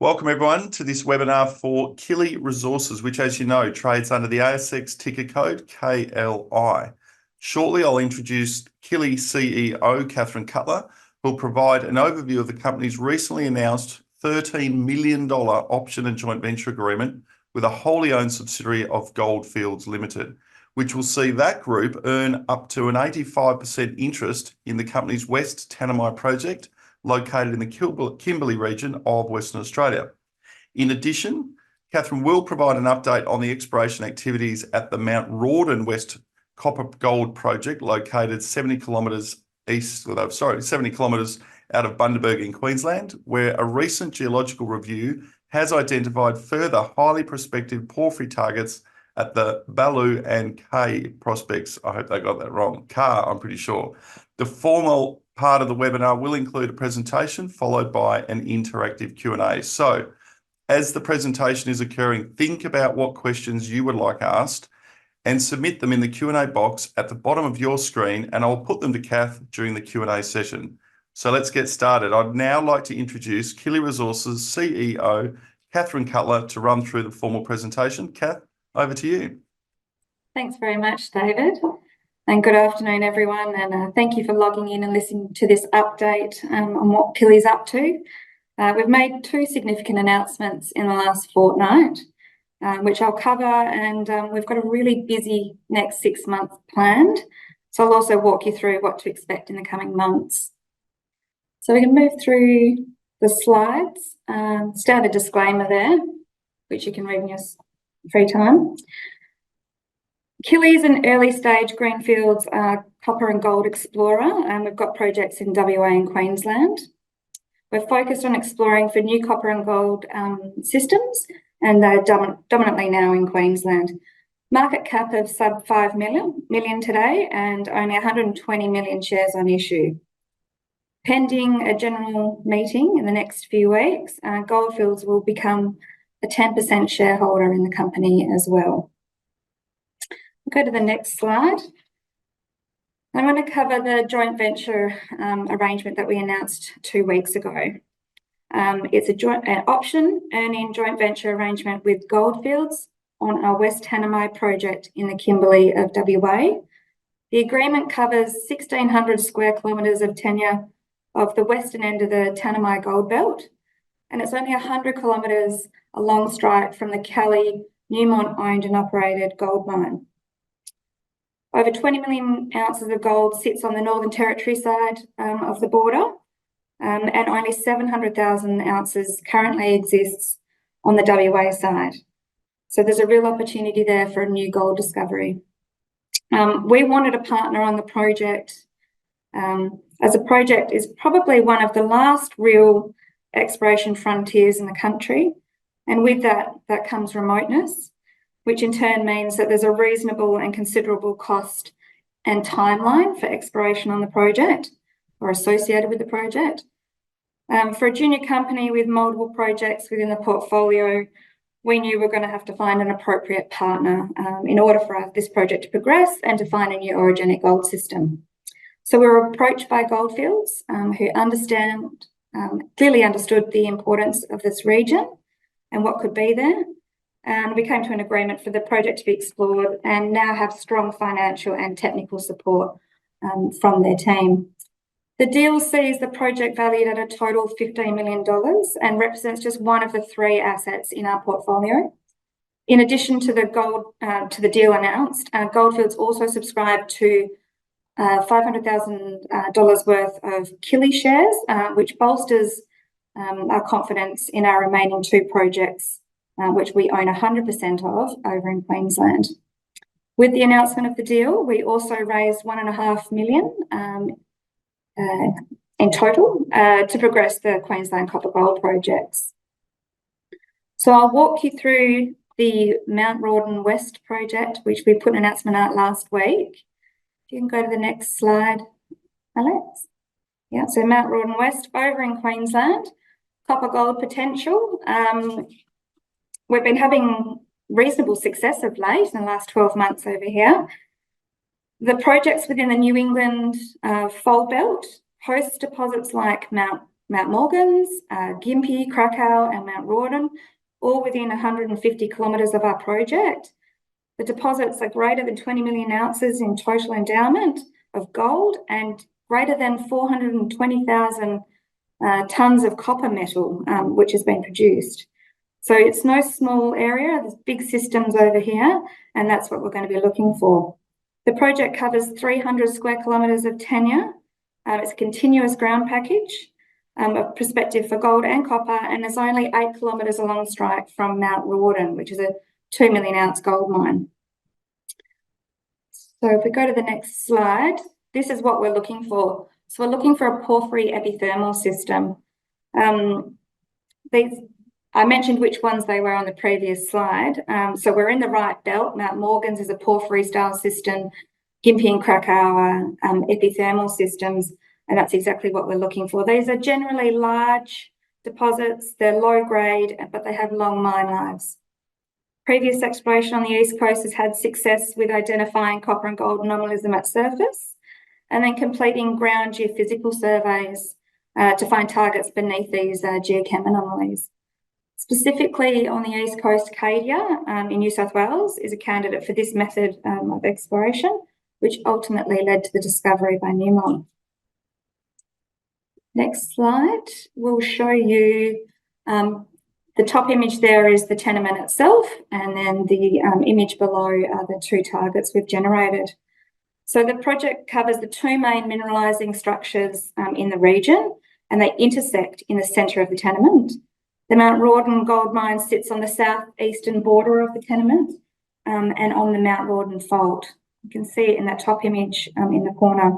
Welcome everyone to this webinar for Killi Resources, which as you know, trades under the ASX ticker code KLI. Shortly, I'll introduce Killi CEO, Catherine Cutler, who'll provide an overview of the company's recently announced $13 million option and joint venture agreement with a wholly owned subsidiary of Goldfields Limited, which will see that group earn up to an 85% interest in the company's West Tanami project, located in the Kimberley region of Western Australia. In addition, Catherine will provide an update on the exploration activities at the Mount Rawdon West Copper Gold project, located 70 kilometres out of Bundaberg in Queensland, where a recent geological review has identified further highly prospective porphyry targets at the Balu and K prospects. I hope they got that wrong. Car, I'm pretty sure. The formal part of the webinar will include a presentation followed by an interactive Q&A. So as the presentation is occurring, think about what questions you would like asked and submit them in the Q&A box at the bottom of your screen, and I'll put them to Kath during the Q&A session. So let's get started. I'd now like to introduce Killi Resources CEO, Catherine Cutler, to run through the formal presentation. Kath, over to you. Thanks very much, David. And good afternoon, everyone. And thank you for logging in and listening to this update on what Killi's up to. We've made two significant announcements in the last fortnight, which I'll cover. And we've got a really busy next 6 months planned. So I'll also walk you through what to expect in the coming months. So we can move through the slides. Standard disclaimer there, which you can read in your free time. Killi is an early stage greenfields copper and gold explorer, and we've got projects in WA and Queensland. We're focused on exploring for new copper and gold systems, and they're dominantly now in Queensland. Market cap of sub 5 million today, and only 120 million shares on issue. Pending a general meeting in the next few weeks, Goldfields will become a 10% shareholder in the company as well. Go to the next slide. I'm going to cover the joint venture arrangement that we announced 2 weeks ago. It's an option earning joint venture arrangement with Goldfields on our West Tanami project in the Kimberley of WA. The agreement covers 1,600 square kilometres of tenure of the western end of the Tanami Gold Belt, and it's only 100 kilometres along strike from the Killi Newmont owned and operated gold mine. Over 20 million ounces of gold sits on the Northern Territory side of the border, and only 700,000 ounces currently exists on the WA side. So there's a real opportunity there for a new gold discovery. We wanted a partner on the project, as the project is probably one of the last real exploration frontiers in the country, and with that comes remoteness, which in turn means that there's a reasonable and considerable cost and timeline for exploration on the project or associated with the project. For a junior company with multiple projects within the portfolio, we knew we were going to have to find an appropriate partner in order for this project to progress and to find a new orogenic gold system. So we were approached by Goldfields, who clearly understood the importance of this region and what could be there. And we came to an agreement for the project to be explored and now have strong financial and technical support from their team. The deal sees the project valued at a total of $15 million and represents just one of the 3 assets in our portfolio. In addition to the deal announced, Goldfields also subscribed to $500,000 worth of Killi shares, which bolsters our confidence in our remaining 2 projects, which we own 100% of over in Queensland. With the announcement of the deal, we also raised $1.5 million in total to progress the Queensland copper gold projects. So I'll walk you through the Mount Rawdon West project, which we put an announcement out last week. If you can go to the next slide, Alex. Yeah, so Mount Rawdon West over in Queensland, copper gold potential. We've been having reasonable success of late in the last 12 months over here. The projects within the New England Fold Belt host deposits like Mount Mount Morgans, Gympie, Krakow and Mount Rawdon, all within 150 kilometres of our project. The deposits are greater than 20 million ounces in total endowment of gold and greater than 420,000 tonnes of copper metal, which has been produced. So it's no small area. There's big systems over here, and that's what we're going to be looking for. The project covers 300 square kilometres of tenure. It's a continuous ground package of prospective for gold and copper, and there's only 8 kilometres along strike from Mount Rawdon, which is a 2 million ounce gold mine. So if we go to the next slide, this is what we're looking for. So we're looking for a porphyry epithermal system. I mentioned which ones they were on the previous slide. So we're in the right belt. Mount Morgans is a porphyry style system. Gympie and Krakow are epithermal systems, and that's exactly what we're looking for. These are generally large deposits. They're low grade, but they have long mine lives. Previous exploration on the East Coast has had success with identifying copper and gold anomalism at surface and then completing ground geophysical surveys to find targets beneath these geochem anomalies. Specifically on the East Coast, KLI in New South Wales is a candidate for this method of exploration, which ultimately led to the discovery by Newmont. Next slide will show you the top image there is the tenement itself, and then the image below are the 2 targets we've generated. So the project covers the 2 main mineralising structures in the region, and they intersect in the centre of the tenement. The Mount Rawdon gold mine sits on the southeastern border of the tenement and on the Mount Rawdon fault. You can see it in that top image in the corner.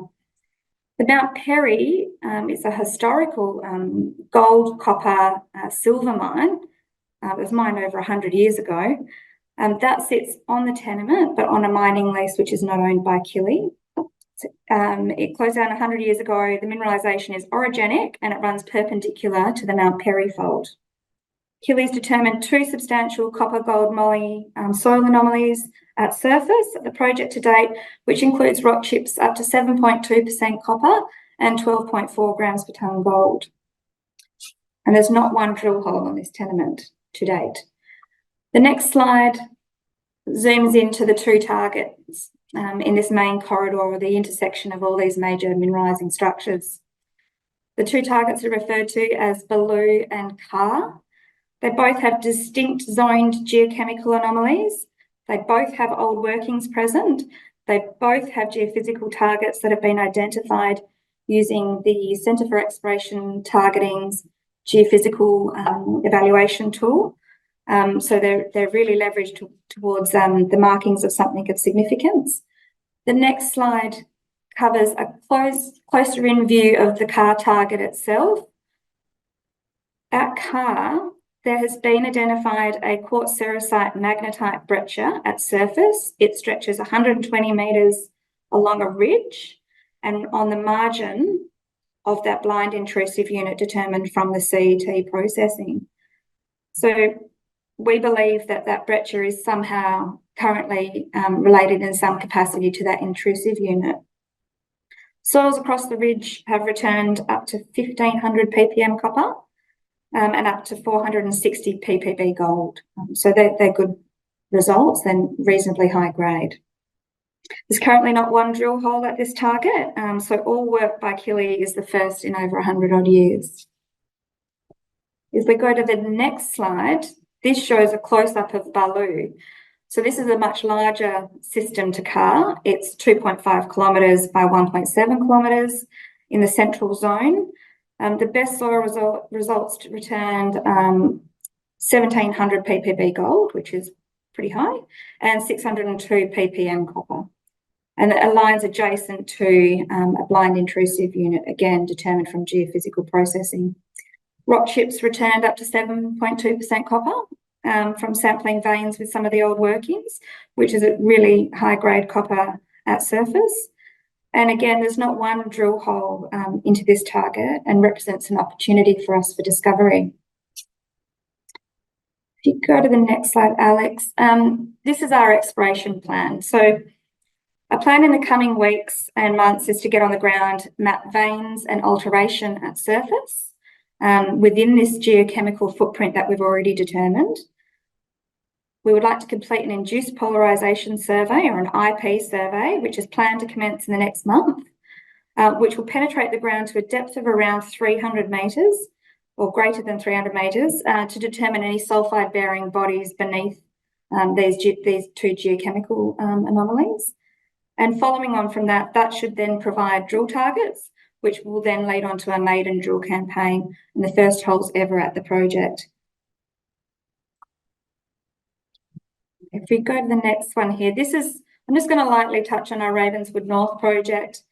The Mount Perry is a historical gold, copper, silver mine. It was mined over 100 years ago. That sits on the tenement, but on a mining lease which is not owned by Killi. It closed down 100 years ago. The mineralisation is orogenic and it runs perpendicular to the Mount Perry fault. Killi's determined 2 substantial copper gold moly soil anomalies at surface at the project to date, which includes rock chips up to 7.2% copper and 12.4 grams per tonne gold. And there's not one drill hole on this tenement to date. The next slide zooms into the 2 targets in this main corridor, or the intersection of all these major mineralising structures. The 2 targets are referred to as Baloo and Car. They both have distinct zoned geochemical anomalies. They both have old workings present. They both have geophysical targets that have been identified using the Centre for Exploration Targeting's geophysical evaluation tool. So they're really leveraged towards the markings of something of significance. The next slide covers a closer in view of the Car target itself. At Car, there has been identified a quartz sericite magnetite breccia at surface. It stretches 120 metres along a ridge and on the margin of that blind intrusive unit determined from the CET processing. So we believe that that breccia is somehow currently related in some capacity to that intrusive unit. Soils across the ridge have returned up to 1,500 ppm copper and up to 460 ppb gold. So they're good results and reasonably high grade. There's currently not one drill hole at this target, so all work by Killi is the first in over 100 odd years. If we go to the next slide, this shows a close-up of Baloo. So this is a much larger system to Car. It's 2.5 kilometres by 1.7 kilometres in the central zone. The best soil results returned 1,700 ppb gold, which is pretty high, and 602 ppm copper. And it aligns adjacent to a blind intrusive unit, again, determined from geophysical processing. Rock chips returned up to 7.2% copper from sampling veins with some of the old workings, which is a really high-grade copper at surface. And again, there's not one drill hole into this target and represents an opportunity for us for discovery. If you go to the next slide, Alex, this is our exploration plan. So our plan in the coming weeks and months is to get on the ground, map veins and alteration at surface, within this geochemical footprint that we've already determined. We would like to complete an induced polarisation survey, or an IP survey, which is planned to commence in the next month, which will penetrate the ground to a depth of around 300 metres or greater than 300 metres to determine any sulphide-bearing bodies beneath these two geochemical anomalies. And following on from that, that should then provide drill targets, which will then lead on to our maiden drill campaign and the first holes ever at the project. If we go to the next one here, I'm just going to lightly touch on our Ravenswood North project.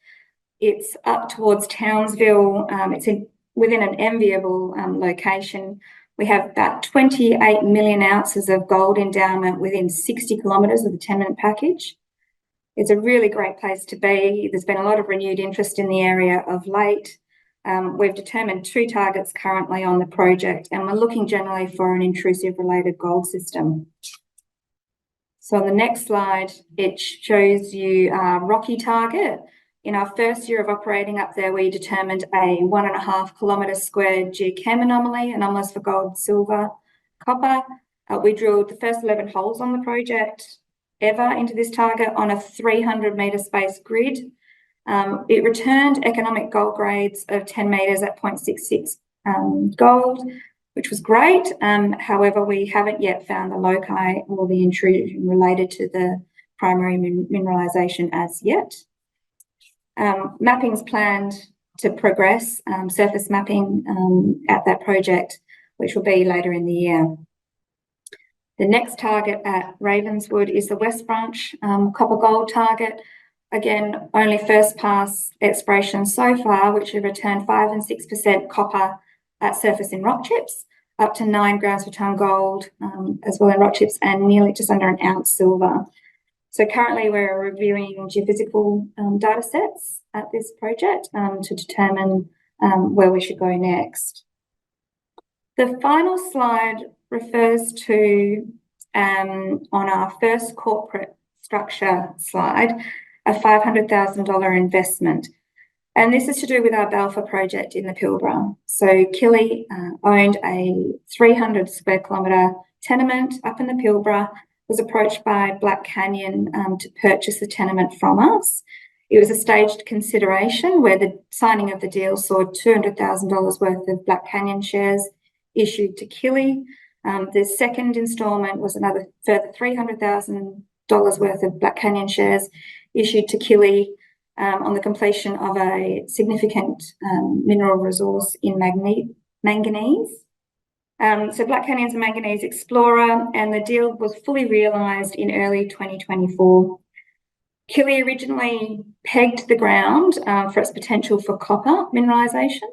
It's up towards Townsville. It's within an enviable location. We have about 28 million ounces of gold endowment within 60 kilometres of the tenement package. It's a really great place to be. There's been a lot of renewed interest in the area of late. We've determined 2 targets currently on the project, and we're looking generally for an intrusive related gold system. So on the next slide, it shows you our Rocky target. In our first year of operating up there, we determined a 1.5 kilometre squared geochem anomaly, anomalous for gold, silver, copper. We drilled the first 11 holes on the project ever into this target on a 300 metre space grid. It returned economic gold grades of 10 metres at 0.66 gold, which was great. However, we haven't yet found the loci or the intrusion related to the primary mineralisation as yet. Mapping's planned to progress surface mapping at that project, which will be later in the year. The next target at Ravenswood is the West Branch copper gold target. Again, only first pass exploration so far, which have returned 5 and 6% copper at surface in rock chips, up to 9 grams per tonne gold as well in rock chips, and nearly just under an ounce silver. So currently we're reviewing geophysical data sets at this project to determine where we should go next. The final slide refers to, on our first corporate structure slide, a $500,000 investment. And this is to do with our Balfour project in the Pilbara. So Killi owned a 300 square kilometre tenement up in the Pilbara, was approached by Black Canyon to purchase the tenement from us. It was a staged consideration where the signing of the deal saw $200,000 worth of Black Canyon shares issued to Killi. The second instalment was another further $300,000 worth of Black Canyon shares issued to Killi on the completion of a significant mineral resource in manganese. So Black Canyon's a manganese explorer, and the deal was fully realised in early 2024. Killi originally pegged the ground for its potential for copper mineralisation,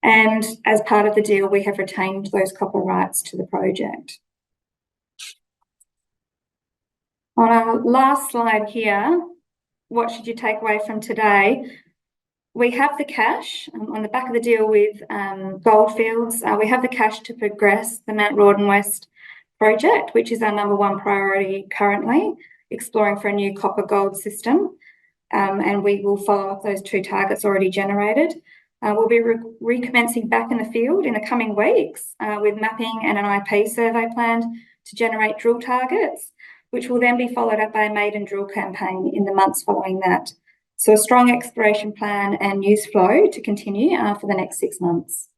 and as part of the deal, we have retained those copper rights to the project. On our last slide here, what should you take away from today? We have the cash on the back of the deal with Goldfields. We have the cash to progress the Mount Rawdon West project, which is our #1 priority currently, exploring for a new copper gold system. And we will follow up those 2 targets already generated. We'll be recommencing back in the field in the coming weeks with mapping and an IP survey planned to generate drill targets, which will then be followed up by a maiden drill campaign in the months following that. So a strong exploration plan and news flow to continue for the next 6 months.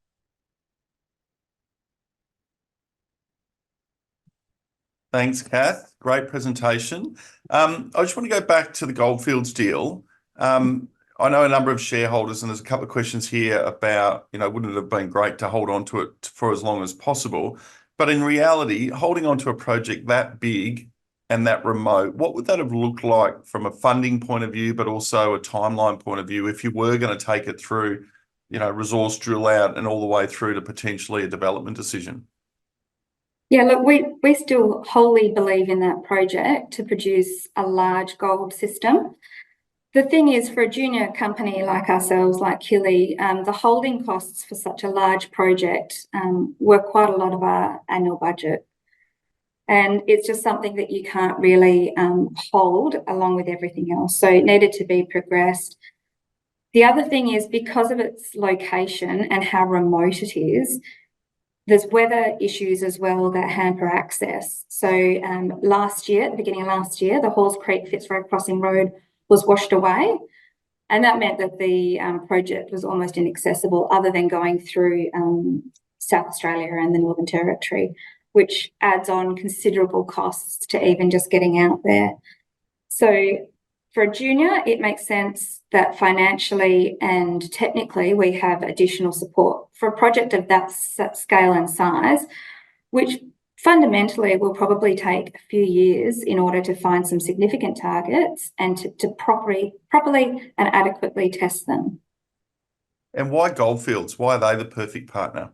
Thanks, Kath. Great presentation. I just want to go back to the Goldfields deal. I know a number of shareholders, and there's a couple of questions here about, wouldn't it have been great to hold on to it for as long as possible? But in reality, holding on to a project that big and that remote, what would that have looked like from a funding point of view, but also a timeline point of view, if you were going to take it through, resource drill out and all the way through to potentially a development decision? Yeah, look, we still wholly believe in that project to produce a large gold system. The thing is, for a junior company like ourselves, like Killi, the holding costs for such a large project were quite a lot of our annual budget. And it's just something that you can't really hold along with everything else. So it needed to be progressed. The other thing is, because of its location and how remote it is, there's weather issues as well that hamper access. So last year, at the beginning of last year, the Halls Creek Fitzroy Crossing Road was washed away. And that meant that the project was almost inaccessible, other than going through South Australia and the Northern Territory, which adds on considerable costs to even just getting out there. So for a junior, it makes sense that financially and technically we have additional support. For a project of that scale and size, which fundamentally will probably take a few years in order to find some significant targets and to properly and adequately test them. And why Goldfields? Why are they the perfect partner?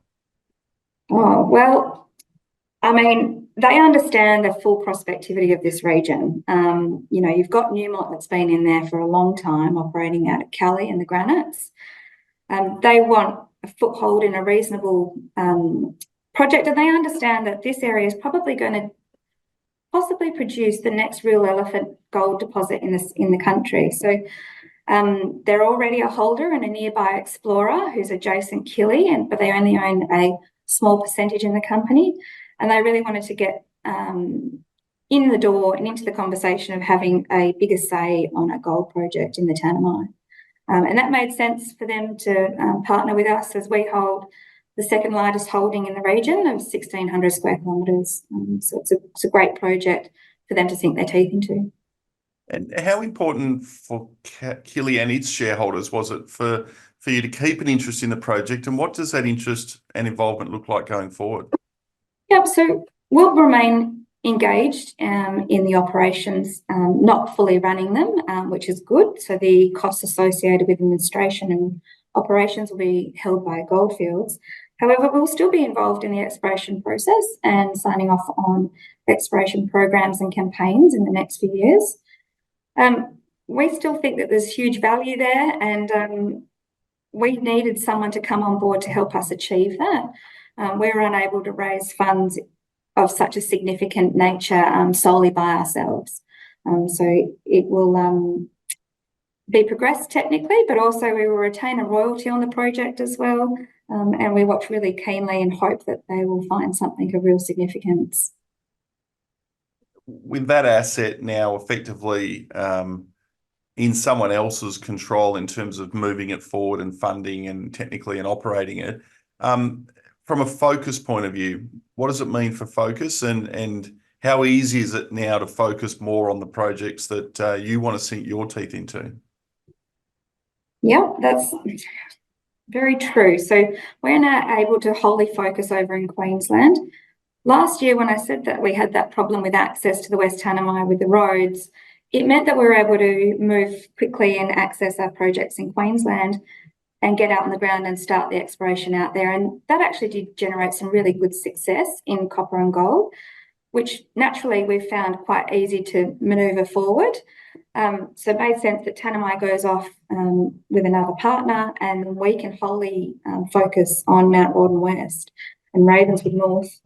Oh, well, I mean, they understand the full prospectivity of this region. You know, you've got Newmont that's been in there for a long time, operating out at Killi in the granites. They want a foothold in a reasonable project, and they understand that this area is probably going to possibly produce the next real elephant gold deposit in the country. So they're already a holder and a nearby explorer who's adjacent Killi, but they only own a small percentage in the company. And they really wanted to get in the door and into the conversation of having a bigger say on a gold project in the Tanami. And that made sense for them to partner with us, as we hold the second largest holding in the region of 1,600 square kilometres. So it's a great project for them to sink their teeth into. And how important for Killi and its shareholders was it for you to keep an interest in the project? And what does that interest and involvement look like going forward? Yep, so we'll remain engaged in the operations, not fully running them, which is good. So the costs associated with administration and operations will be held by Goldfields. However, we'll still be involved in the exploration process and signing off on exploration programs and campaigns in the next few years. We still think that there's huge value there, and we needed someone to come on board to help us achieve that. We were unable to raise funds of such a significant nature solely by ourselves. So it will be progressed technically, but also we will retain a royalty on the project as well. And we watch really keenly and hope that they will find something of real significance. With that asset now effectively in someone else's control in terms of moving it forward and funding and technically and operating it, from a focus point of view, what does it mean for focus, and how easy is it now to focus more on the projects that you want to sink your teeth into? Yeah, that's very true. So we're now able to wholly focus over in Queensland. Last year, when I said that we had that problem with access to the West Tanami with the roads, it meant that we were able to move quickly and access our projects in Queensland and get out on the ground and start the exploration out there. And that actually did generate some really good success in copper and gold, which naturally we've found quite easy to manoeuvre forward. So it made sense that Tanami goes off with another partner, and we can wholly focus on Mount Rawdon West and Ravenswood North.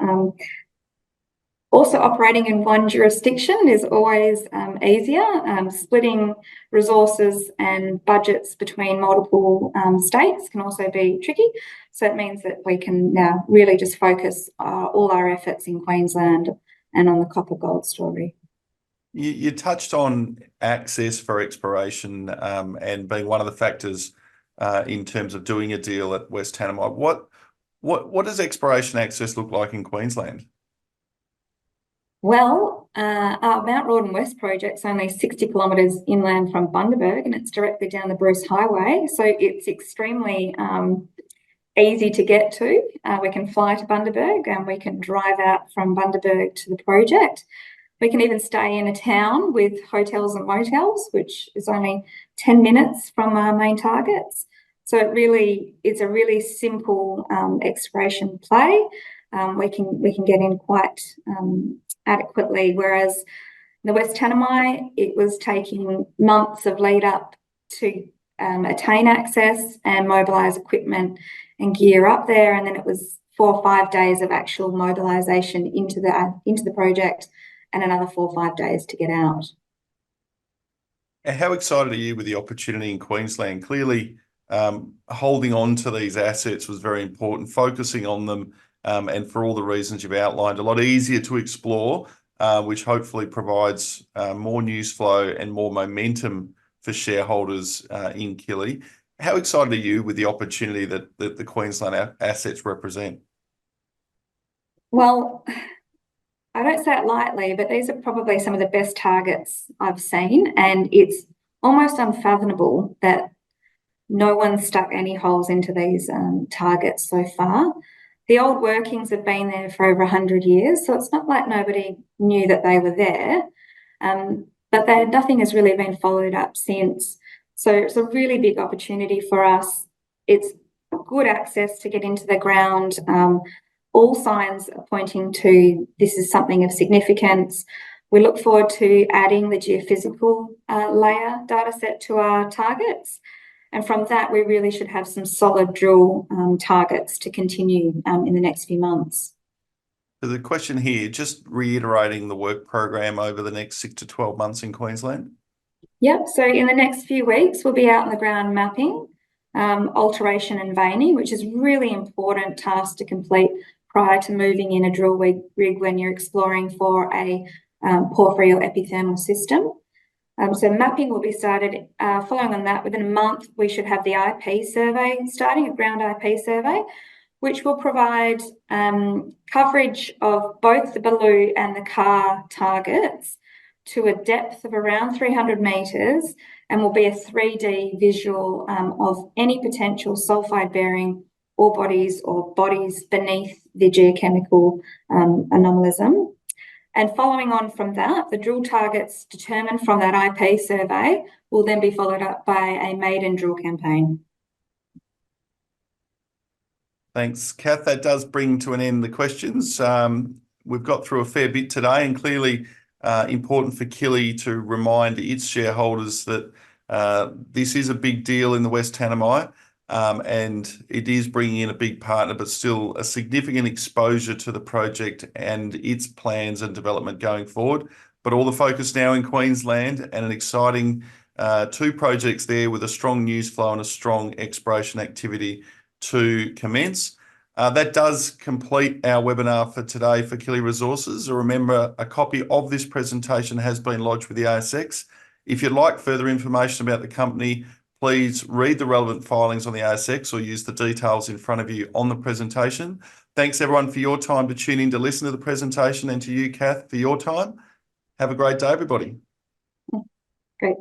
Also, operating in one jurisdiction is always easier. Splitting resources and budgets between multiple states can also be tricky. So it means that we can now really just focus all our efforts in Queensland and on the copper gold story. You touched on access for exploration and being one of the factors in terms of doing a deal at West Tanami. What does exploration access look like in Queensland? Well, our Mount Rawdon West project's only 60 kilometres inland from Bundaberg, and it's directly down the Bruce Highway. So it's extremely easy to get to. We can fly to Bundaberg and we can drive out from Bundaberg to the project. We can even stay in a town with hotels and motels, which is only 10 minutes from our main targets. So it's a really simple exploration play. We can get in quite adequately, whereas the West Tanami, it was taking months of lead up to attain access and mobilise equipment and gear up there, and then it was 4 or 5 days of actual mobilisation into the project, and another 4 or 5 days to get out. And how excited are you with the opportunity in Queensland? Clearly, holding on to these assets was very important, focusing on them, and for all the reasons you've outlined, a lot easier to explore, which hopefully provides more news flow and more momentum for shareholders in Killi. How excited are you with the opportunity that the Queensland assets represent? Well, I don't say it lightly, but these are probably some of the best targets I've seen, and it's almost unfathomable that no one's stuck any holes into these targets so far. The old workings have been there for over 100 years, so it's not like nobody knew that they were there, but nothing has really been followed up since. So it's a really big opportunity for us. It's good access to get into the ground. All signs are pointing to this is something of significance. We look forward to adding the geophysical layer data set to our targets. And from that, we really should have some solid drill targets to continue in the next few months. So the question here, just reiterating the work program over the next 6 to 12 months in Queensland. Yep, so in the next few weeks, we'll be out on the ground mapping, alteration and veining, which is really important task to complete prior to moving in a drill rig when you're exploring for a porphyry or epithermal system. So mapping will be started. Following on that, within a month, we should have the IP survey starting, a ground IP survey, which will provide coverage of both the Baloo and the Car targets to a depth of around 300 metres, and will be a 3D visual of any potential sulphide-bearing ore bodies or bodies beneath the geochemical anomalism. And following on from that, the drill targets determined from that IP survey will then be followed up by a maiden drill campaign. Thanks, Kath. That does bring to an end the questions. We've got through a fair bit today, and clearly important for Killi to remind its shareholders that this is a big deal in the West Tanami, and it is bringing in a big partner, but still a significant exposure to the project and its plans and development going forward. But all the focus now in Queensland, and an exciting 2 projects there with a strong news flow and a strong exploration activity to commence. That does complete our webinar for today for Killi Resources. Remember, a copy of this presentation has been lodged with the ASX. If you'd like further information about the company, please read the relevant filings on the ASX or use the details in front of you on the presentation. Thanks everyone for your time to tune in to listen to the presentation, and to you, Kath, for your time. Have a great day, everybody. Great.